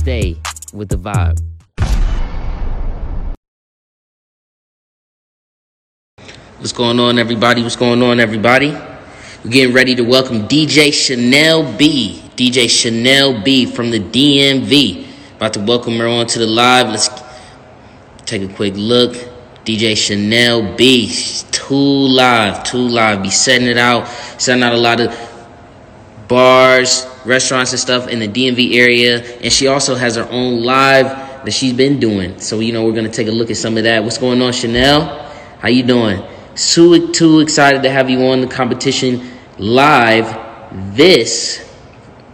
stay with the vibe. What's going on, everybody? What's going on, everybody? We're getting ready to welcome DJ Shanell B. DJ Shanell B from the DMV. About to welcome her on to the live. Let's take a quick look. DJ Shanell B. Too live. Be setting out a lot of bars, restaurants, and stuff in the DMV area. And she also has her own live that she's been doing. So, we're going to take a look at some of that. What's going on, Shanell? How you doing? Too excited to have you on the competition live this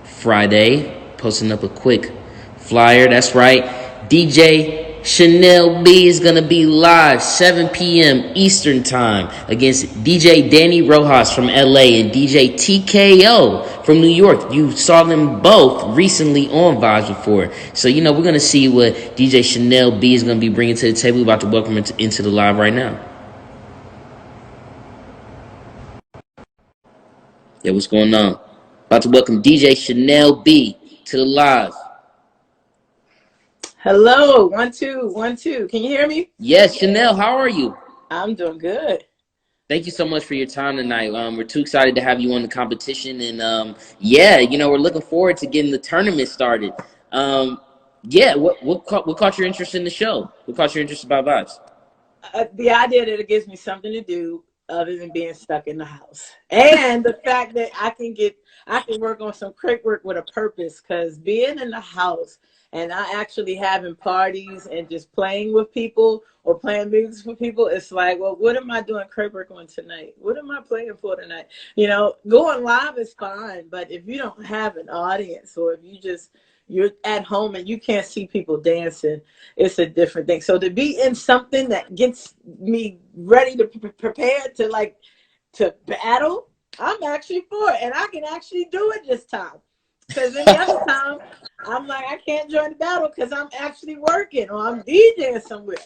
Friday. Posting up a quick flyer. That's right. DJ Shanell B is going to be live 7 p.m. Eastern Time against DJ Danny Rojas from LA and DJ TKO from New York. You saw them both recently on Vibes before. So, we're going to see what DJ Shanell B is going to be bringing to the table. We're about to welcome her into the live right now. Yeah, what's going on? About to welcome DJ Shanell B to the live. Hello, 1 2 1 2. Can you hear me? Yes, Shanell, how are you? I'm doing good. Thank you so much for your time tonight. We're too excited to have you on the competition, and we're looking forward to getting the tournament started. What caught your interest in the show? What caught your interest about Vibes? The idea that it gives me something to do other than being stuck in the house, and the fact that I can work on some crate work with a purpose. Because being in the house and I actually having parties and just playing with people or playing music with people, it's like, well, what am I doing crate work on tonight? What am I playing for tonight? Going live is fine, but if you don't have an audience, or if you're at home and you can't see people dancing, it's a different thing. So to be in something that gets me ready to prepare to battle, I'm actually for it. And I can actually do it this time. Because any other time, I'm like, I can't join the battle because I'm actually working or I'm DJing somewhere.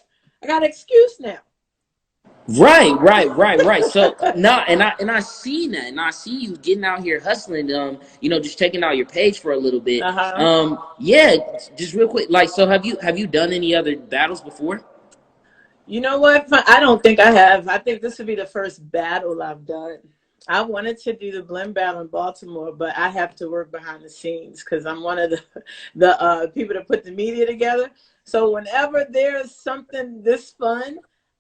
I got an excuse now. Right. So and I see that, and I see you getting out here hustling. Just checking out your page for a little bit. Just real quick. So have you done any other battles before? You know what? I don't think I have. I think this would be the first battle I've done. I wanted to do the Blend Battle in Baltimore, but I have to work behind the scenes because I'm one of the people that put the media together. So whenever there's something this fun,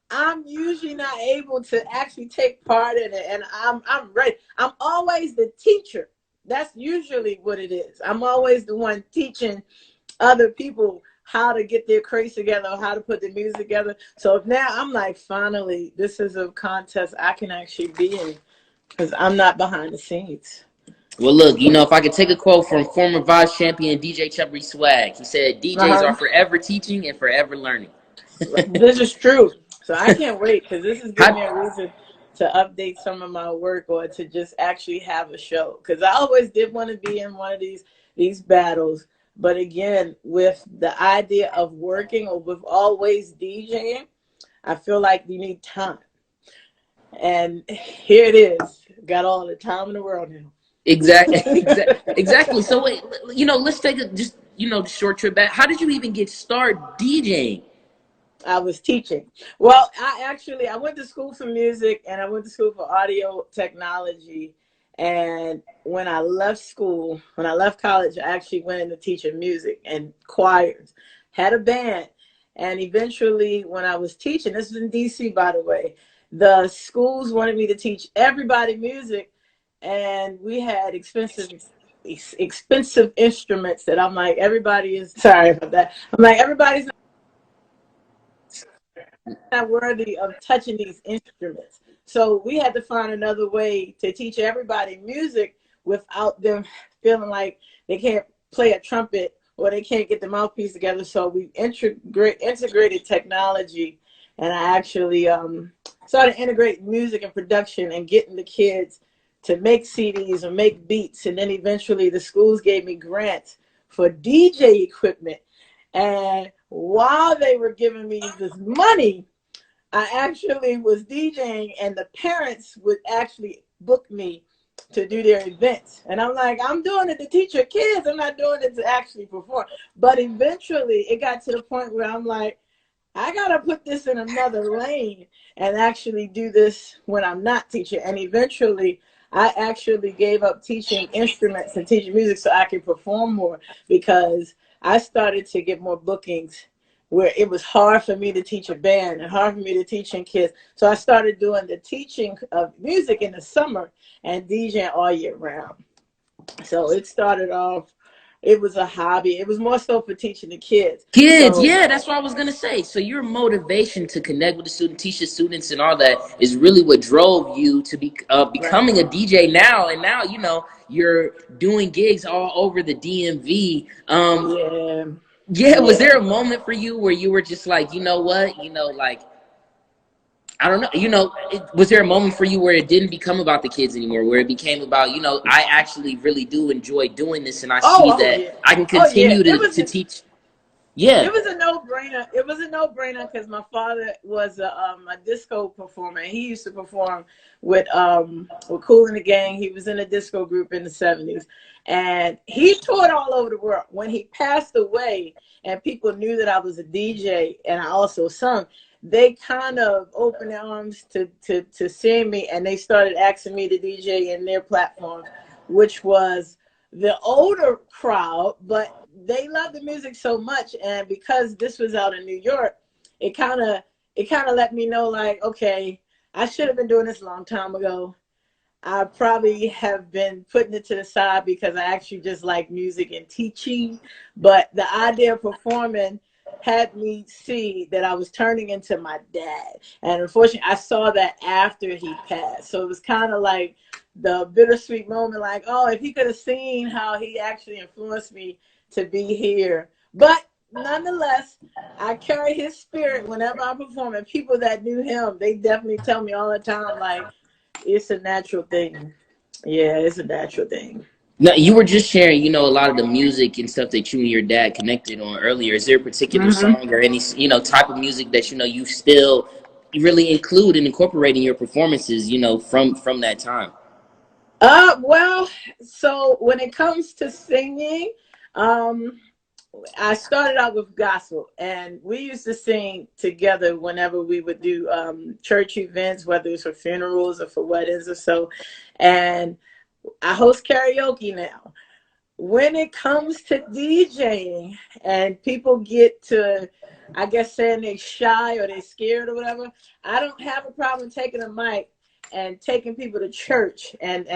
I'm usually not able to actually take part in it, and I'm ready. I'm always the teacher. That's usually what it is. I'm always the one teaching other people how to get their crates together or how to put the music together. So now I'm like, finally, this is a contest I can actually be in because I'm not behind the scenes. Well, look, if I could take a quote from former Vibes champion DJ Chubby Swag, he said, DJs are forever teaching and forever learning. This is true. So I can't wait because this is giving me a reason to update some of my work or to just actually have a show. Because I always did want to be in one of these battles. But again, with the idea of working or with always DJing, I feel like you need time. And here it is. Got all the time in the world now. Exactly. So wait, let's take a short trip back. How did you even get started DJing? I was teaching. Well, I went to school for music and I went to school for audio technology. And when I left college, I actually went into teaching music and choirs, had a band. And eventually when I was teaching, this was in DC, by the way, the schools wanted me to teach everybody music. And we had expensive instruments that I'm like, everybody's not worthy of touching these instruments. So we had to find another way to teach everybody music without them feeling like they can't play a trumpet or they can't get the mouthpiece together. So we integrated technology, and I actually started integrating music and production and getting the kids to make CDs or make beats. And then eventually the schools gave me grants for DJ equipment. And while they were giving me this money, I actually was DJing, and the parents would actually book me to do their events. And I'm like, I'm doing it to teach your kids. I'm not doing it to actually perform. But eventually it got to the point where I'm like, I got to put this in another lane and actually do this when I'm not teaching. And eventually I actually gave up teaching instruments and teaching music so I could perform more, because I started to get more bookings where it was hard for me to teach a band and hard for me to teach kids. So I started doing the teaching of music in the summer and DJing all year round. So it started off, it was a hobby. It was more so for teaching the kids. Kids, So yeah, that's what I was gonna say. So your motivation to connect with the student, teach the students, and all that is really what drove you to be right. becoming a DJ now. And now, you're doing gigs all over the DMV. Yeah. Yeah, was Yeah. there a moment for you where you were just like, you know what, like, I don't know, was there a moment for you where it didn't become about the kids anymore, where it became about, I actually really do enjoy doing this, and I see Oh that yeah. I can Oh yeah. continue to teach. Yeah. It was a no-brainer. It was a no-brainer because my father was a disco performer. He used to perform with Kool and the Gang. He was in a disco group in the 70s. And he toured all over the world. When he passed away and people knew that I was a DJ and I also sung, they kind of opened their arms to seeing me, and they started asking me to DJ in their platforms, which was the older crowd, but they love the music so much. And because this was out in New York, it kind of let me know, like, okay, I should have been doing this a long time ago. I probably have been putting it to the side because I actually just like music and teaching. But the idea of performing had me see that I was turning into my dad. And unfortunately, I saw that after he passed. So it was kind of like the bittersweet moment, like, oh, if he could have seen how he actually influenced me to be here. But nonetheless, I carry his spirit whenever I perform. And people that knew him, they definitely tell me all the time, like, it's a natural thing. Yeah, it's a natural thing. No, you were just sharing, a lot of the music and stuff that you and your dad connected on earlier. Is there a particular Hmm. song or any, type of music that you still really include and incorporate in your performances, from that time? Well, so when it comes to singing, um, I started out with gospel, and we used to sing together whenever we would do church events, whether it's for funerals or for weddings or so. And I host karaoke now. When it comes to DJing and people get to, I guess, saying they shy or they scared or whatever, I don't have a problem taking a mic and taking people to church and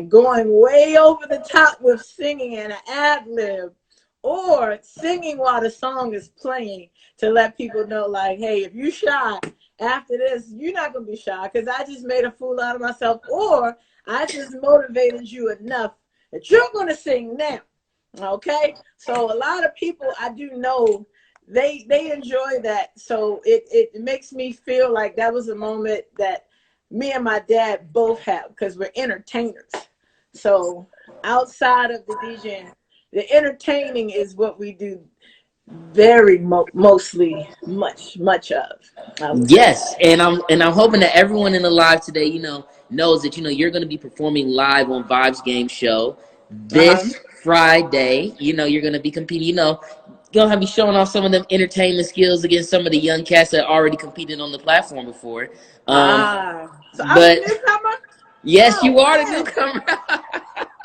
going way over the top with singing and an ad lib, or singing while the song is playing, to let people know, like, hey, if you shy after this, you're not gonna be shy because I just made a fool out of myself, or I just motivated you enough that you're going to sing now. Okay, so a lot of people I do know, they enjoy that. So it makes me feel like that was a moment that me and my dad both have, because we're entertainers. So outside of the DJing, the entertaining is what we do very mostly much of, I would say. Yes, and I'm hoping that everyone in the live today, knows that you're going to be performing live on Vibes Game Show Uh-huh. this Friday. You're going to be competing. You'll have me showing off some of them entertainment skills against some of the young cats that already competed on the platform before. Um, So I'm a but newcomer. yes, Oh you are the wow, newcomer. I'm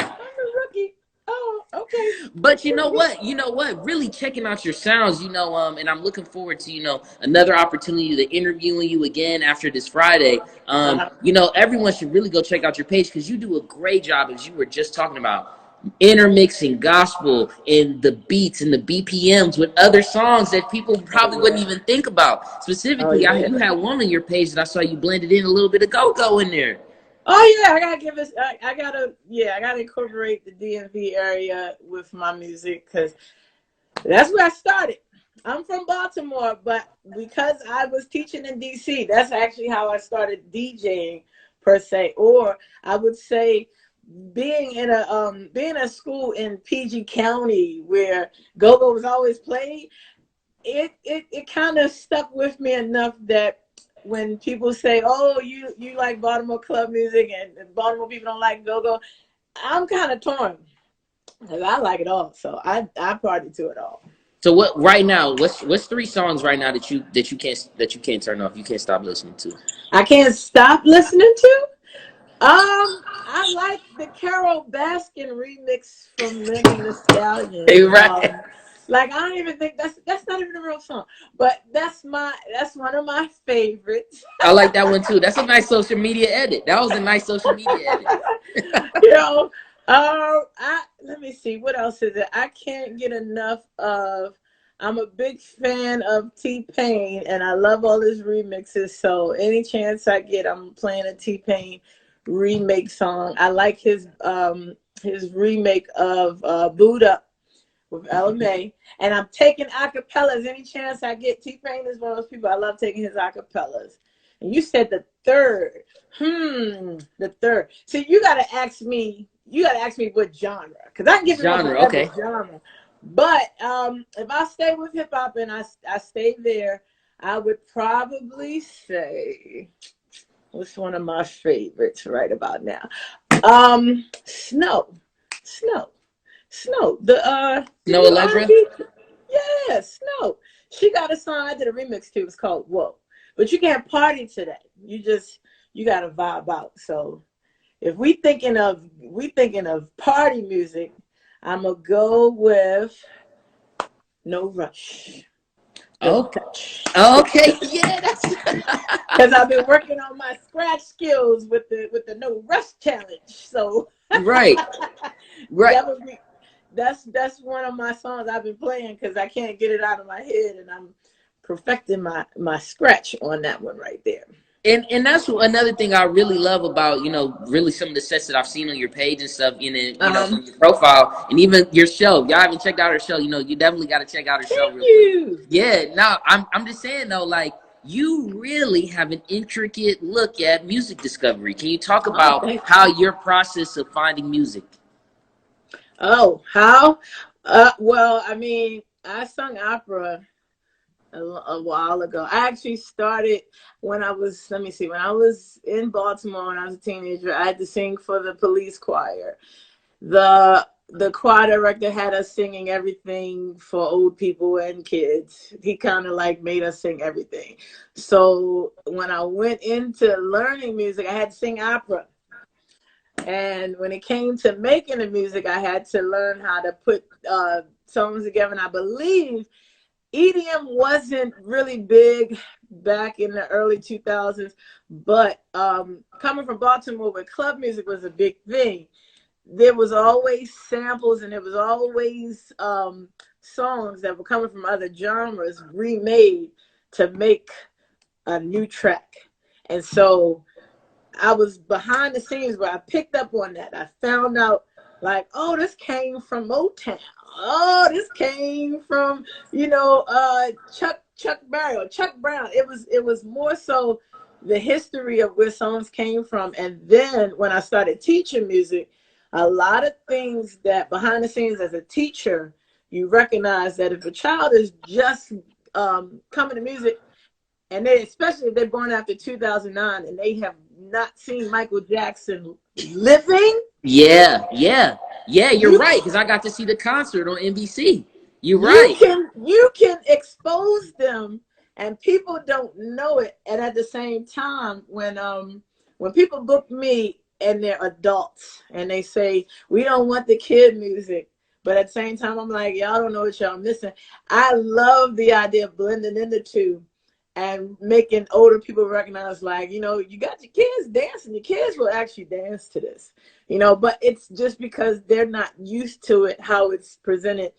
a rookie. Oh, okay. But you know what? Really checking out your sounds, and I'm looking forward to, another opportunity to interviewing you again after this Friday. Uh-huh. Everyone should really go check out your page because you do a great job, as you were just talking about, intermixing gospel and the beats and the BPMs with other songs that people Oh probably wouldn't yeah. even think about. Oh Specifically, yeah. you had one on your page that I saw you blended in a little bit of go-go in there. Oh yeah. I gotta give this. I gotta incorporate the DMV area with my music, because that's where I started. I'm from Baltimore, but because I was teaching in DC, that's actually how I started DJing per se. Or I would say being in a school in PG County where go-go was always played, it kind of stuck with me enough that when people say, "Oh, you like Baltimore club music and Baltimore people don't like go-go," I'm kind of torn because I like it all. So I party to it all. So what right now? What's 3 songs right now that you can't turn off? You can't stop listening to. I can't stop listening to. I like the Carol Baskin remix from Megan Thee Stallion. Hey, right. Like I don't even think that's not even a real song, but that's one of my favorites. I like that one too. That's a nice social media edit. That was a nice social media edit. You know, let me see what else is it. I can't get enough of. I'm a big fan of T-Pain, and I love all his remixes. So any chance I get, I'm playing a T-Pain remake song. I like his remake of "Boot Up" with LMA, and I'm taking acapellas any chance I get. T-Pain is one of those people I love taking his acapellas. And you said the third. The third. See, you gotta ask me what genre, because I can give you Genre, okay. genre. But if I stay with hip hop and I stay there, I would probably say what's one of my favorites right about now. Snow. The Snow new Allegra. R&B. Yeah, Snow. She got a song I did a remix to. It's called Whoa. But you can't party to that. You gotta vibe out. So if we thinking of party music, I'm gonna go with No Rush. Oh, Don't touch. okay. Yeah, that's Because I've been working on my scratch skills with the No Rush challenge. So right. Right. that's one of my songs I've been playing because I can't get it out of my head, and I'm perfecting my scratch on that one right there. And that's another thing I really love about, really some of the sets that I've seen on your page and stuff, from your profile and even your show. If y'all haven't checked out her show, you definitely got to check out her show Thank real quick. you. Yeah, no, I'm just saying though, like you really have an intricate look at music discovery. Can you talk about how your process of finding music? Oh, how? Well, I mean, I sung opera a while ago. I actually started when I was, let me see, when I was in Baltimore when I was a teenager. I had to sing for the police choir. The choir director had us singing everything for old people and kids. He kind of like made us sing everything. So when I went into learning music, I had to sing opera. And when it came to making the music, I had to learn how to put songs together. And I believe EDM wasn't really big back in the early 2000s, but coming from Baltimore where club music was a big thing, there was always samples and there was always songs that were coming from other genres remade to make a new track. And so I was behind the scenes where I picked up on that. I found out like, oh, this came from Motown. Oh, this came from, Chuck Berry or Chuck Brown. It was more so the history of where songs came from. And then when I started teaching music, a lot of things that behind the scenes as a teacher, you recognize that if a child is just coming to music, and especially if they're born after 2009 and they have not seen Michael Jackson living. Yeah, you're right, because I got to see the concert on NBC. You're right. You can expose them and people don't know it. And at the same time, when people book me and they're adults and they say, we don't want the kid music, but at the same time, I'm like, y'all don't know what y'all missing. I love the idea of blending in the two and making older people recognize, like, you got your kids dancing. Your kids will actually dance to this, but it's just because they're not used to it, how it's presented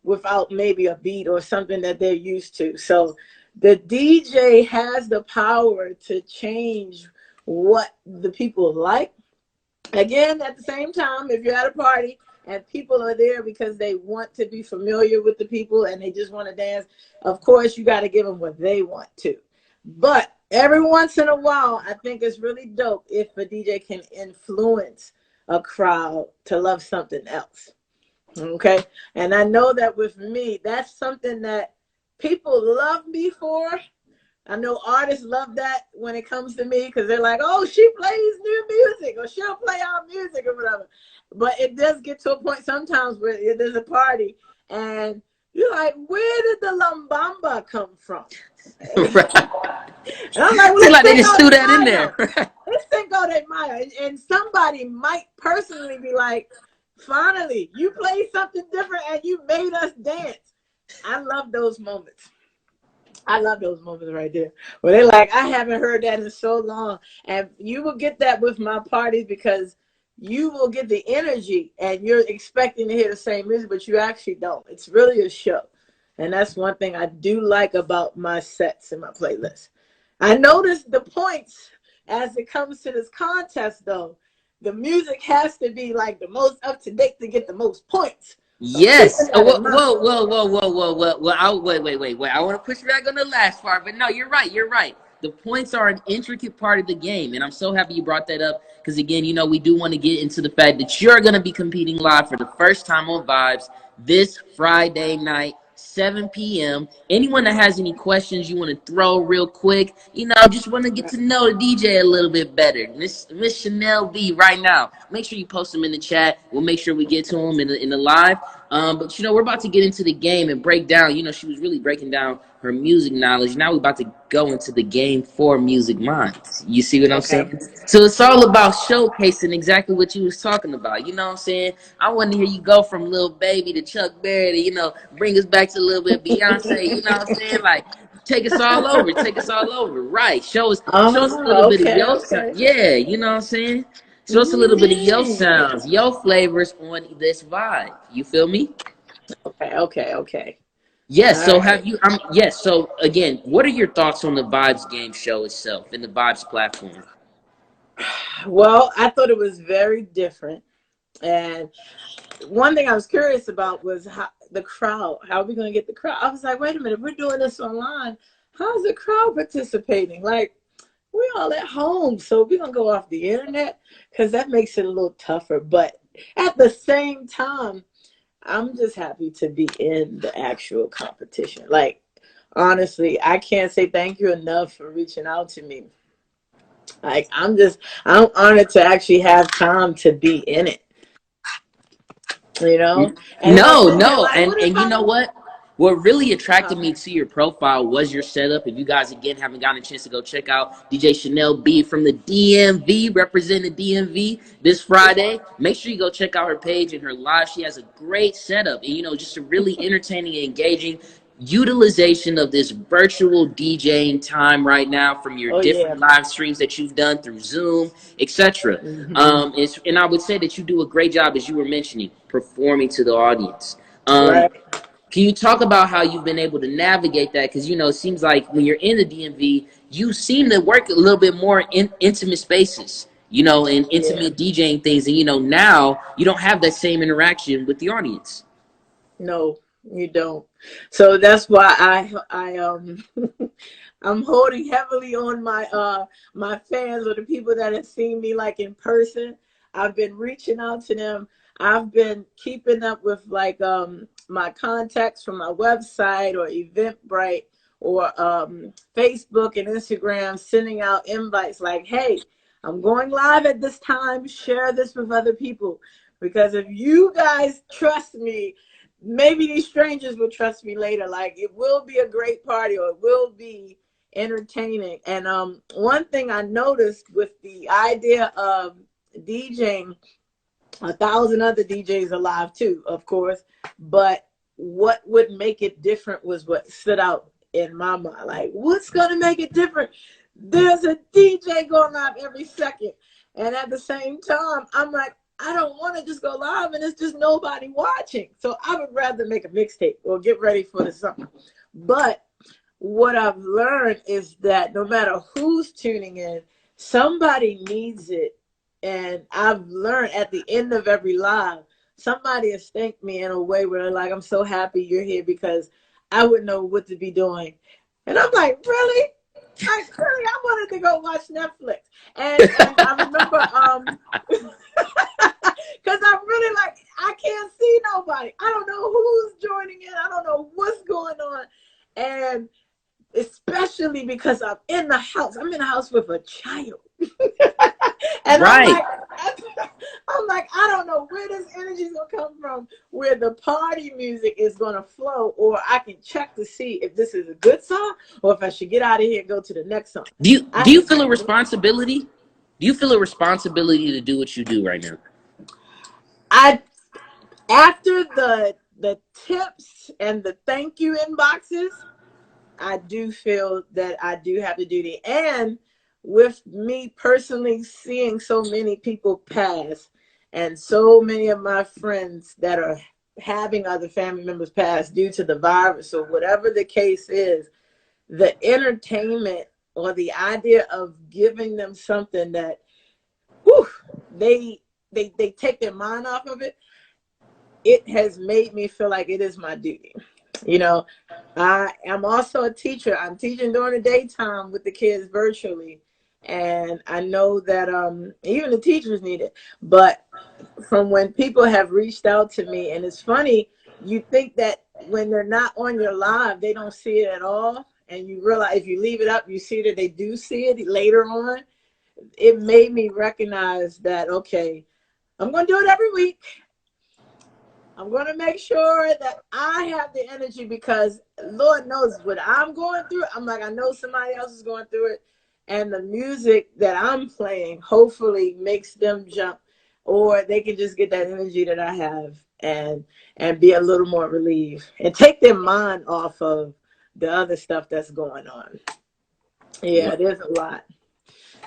without maybe a beat or something that they're used to. So the DJ has the power to change what the people like. Again, at the same time, if you're at a party and people are there because they want to be familiar with the people and they just want to dance, of course, you got to give them what they want to. But every once in a while, I think it's really dope if a DJ can influence a crowd to love something else. Okay? And I know that with me, that's something that people love me for, I know artists love that when it comes to me because they're like, oh, she plays new music or she'll play our music or whatever. But it does get to a point sometimes where there's a party and you're like, where did the lambamba come from? Right. And I'm like, well, Seems let's like they think just out threw the that in there. Maya. Let's think out that Maya. And somebody might personally be like, finally, you played something different and you made us dance. I love those moments. I love those moments right there where they're like, I haven't heard that in so long. And you will get that with my parties because you will get the energy and you're expecting to hear the same music, but you actually don't. It's really a show. And that's one thing I do like about my sets and my playlists. I noticed the points as it comes to this contest, though. The music has to be like the most up to date to get the most points. So Yes. that in Whoa, mind. whoa, whoa, whoa, whoa, whoa, whoa. Well, wait. I want to push back on the last part, but no, you're right. You're right. The points are an intricate part of the game, and I'm so happy you brought that up because, again, you know, we do want to get into the fact that you're going to be competing live for the first time on Vibes this Friday night, 7 p.m. Anyone that has any questions you want to throw real quick, you know, just want to get to know the DJ a little bit better. Miss Shanell B right now. Make sure you post them in the chat. We'll make sure we get to them in the live. But, you know, we're about to get into the game and break down. You know, she was really breaking down her music knowledge. Now we're about to go into the game for Music Minds. You see what I'm Okay. saying? So it's all about showcasing exactly what you was talking about. You know what I'm saying? I want to hear you go from Lil Baby to Chuck Berry to, you know, bring us back to a little bit Beyonce. You know what I'm saying? Like, take us all over. Take us all over. Right. Show us a little bit of Okay, your sound. okay. Yeah, you know what I'm saying? Show us a little bit of your Mm. sounds, your flavors on this vibe. You feel me? Okay. Yes. All So right. have you? Yes. So again, what are your thoughts on the Vibes game show itself and the Vibes platform? Well, I thought it was very different. And one thing I was curious about was how the crowd. How are we going to get the crowd? I was like, wait a minute, we're doing this online. How's the crowd participating? Like, we all at home, so we're going to go off the internet because that makes it a little tougher. But at the same time, I'm just happy to be in the actual competition. Like, honestly, I can't say thank you enough for reaching out to me. Like, I'm honored to actually have time to be in it, you know? And I'm No, sitting here no, like, what if and you I know don't? what? What really attracted Uh, me to your profile was your setup. If you guys again haven't gotten a chance to go check out DJ Shanell B from the DMV, representing the DMV this Friday, make sure you go check out her page and her live. She has a great setup, and you know, just a really entertaining and engaging utilization of this virtual DJing time right now from your oh, yeah. different live streams that you've done through Zoom, etc. Hmm. And I would say that you do a great job, as you were mentioning, performing to the audience. Um, Right. can you talk about how you've been able to navigate that? Because, you know, it seems like when you're in the DMV, you seem to work a little bit more in intimate spaces, you know, and Yeah. intimate DJing things. And, you know, now you don't have that same interaction with the audience. No, you don't. So that's why I'm holding heavily on my fans or the people that have seen me like in person. I've been reaching out to them. I've been keeping up with like my contacts from my website or Eventbrite or Facebook and Instagram, sending out invites like, hey, I'm going live at this time. Share this with other people. Because if you guys trust me, maybe these strangers will trust me later. Like, it will be a great party or it will be entertaining. And one thing I noticed with the idea of DJing, 1,000 other DJs alive too, of course, but what would make it different was what stood out in my mind. Like, what's gonna make it different? There's a DJ going live every second, and at the same time, I'm like, I don't want to just go live and it's just nobody watching. So I would rather make a mixtape or get ready for the summer. But what I've learned is that no matter who's tuning in, somebody needs it. And I've learned at the end of every live, somebody has thanked me in a way where they're like, I'm so happy you're here because I wouldn't know what to be doing. And I'm like, really? Like, really? I wanted to go watch Netflix. And I remember because I'm really like, I can't see nobody. I don't know who's joining in. I don't know what's going on. And especially because I'm in the house. I'm in the house with a child. And Right. I'm like, I don't know where this energy is gonna come from, where the party music is gonna flow, or I can check to see if this is a good song or if I should get out of here and go to the next song. Do you feel a responsibility? Do you feel a responsibility to do what you do right now? After the tips and the thank you inboxes, I do feel that I do have to do the, and with me personally seeing so many people pass and so many of my friends that are having other family members pass due to the virus or whatever the case is, the entertainment or the idea of giving them something that they take their mind off of it, it has made me feel like it is my duty. You know, I am also a teacher. I'm teaching during the daytime with the kids virtually. And I know that even the teachers need it. But from when people have reached out to me, and it's funny, you think that when they're not on your live, they don't see it at all. And you realize if you leave it up, you see that they do see it later on. It made me recognize that, okay, I'm going to do it every week. I'm going to make sure that I have the energy, because Lord knows what I'm going through. I'm like, I know somebody else is going through it. And the music that I'm playing hopefully makes them jump, or they can just get that energy that I have and be a little more relieved and take their mind off of the other stuff that's going on. Yeah, there's a lot.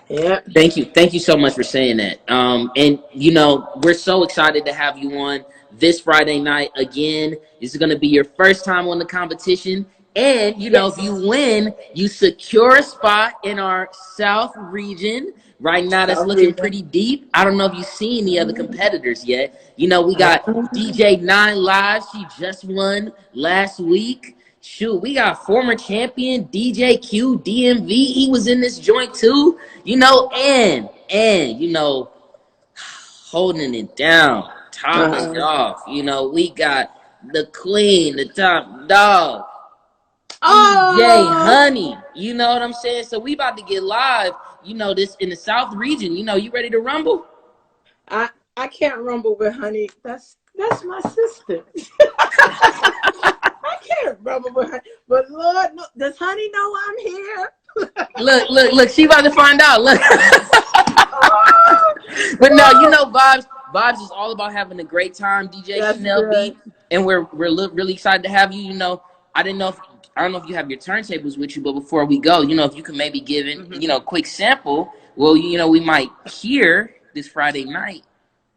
Yeah. Thank you. Thank you so much for saying that. And you know, we're so excited to have you on this Friday night again. This is going to be your first time on the competition. And, you know, if you win, you secure a spot in our South region. Right now, that's looking pretty deep. I don't know if you've seen the other competitors yet. You know, we got DJ 9 Live. She just won last week. Shoot, we got former champion DJ Q DMV. He was in this joint too. You know, and you know, holding it down, topping it off. You know, we got the queen, the top dog, DJ Honey. You know what I'm saying? So we about to get live. You know, this in the South region. You know, you ready to rumble? I can't rumble with Honey. That's my sister. I can't rumble with her. But Lord, does Honey know I'm here? look, she about to find out. Look. But no, you know, Vibes is all about having a great time. DJ Shanell B, and we're really excited to have you. You know, I don't know if you have your turntables with you, but before we go, you know, if you can maybe give it, you know, a quick sample. Well, you know, we might hear this Friday night.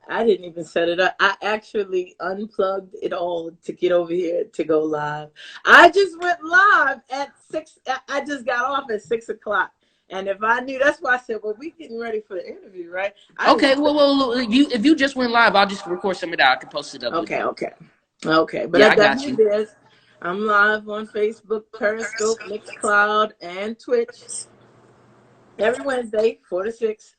I didn't even set it up. I actually unplugged it all to get over here to go live. I just went live at 6. I just got off at 6 o'clock. And if I knew, that's why I said, well, we getting ready for the interview, right? Okay, well, if you just went live, I'll just record some of that. I can post it up. Okay. But I got you. I'm live on Facebook, Periscope, Mixcloud, and Twitch every Wednesday, 4 to 6.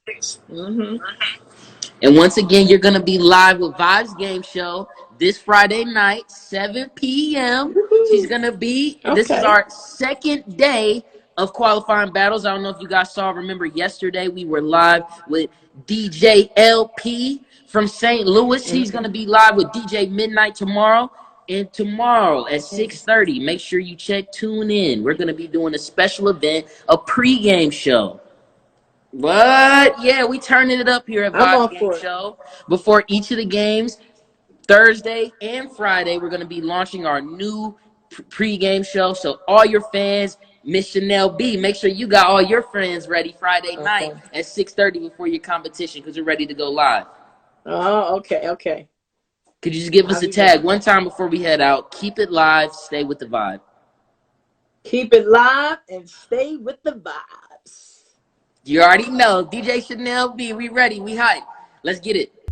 And once again, you're going to be live with Vibes Game Show this Friday night, 7 p.m. She's going to be, this is our second day of qualifying battles. I don't know if you guys saw, remember yesterday we were live with DJ LP from St. Louis. He's going to be live with DJ Midnight tomorrow. And tomorrow at 6:30, make sure you tune in. We're going to be doing a special event, a pregame show. What? Yeah, we turning it up here at Vibes Game Show. Before each of the games, Thursday and Friday, we're going to be launching our new pregame show. So all your fans, Miss Shanell B, make sure you got all your friends ready Friday night at 6:30 before your competition, because we're ready to go live. Oh, okay. Could you just give us a tag one time before we head out? Keep it live, stay with the vibe. Keep it live and stay with the vibes. You already know. DJ Shanell B, we ready. We hype. Let's get it.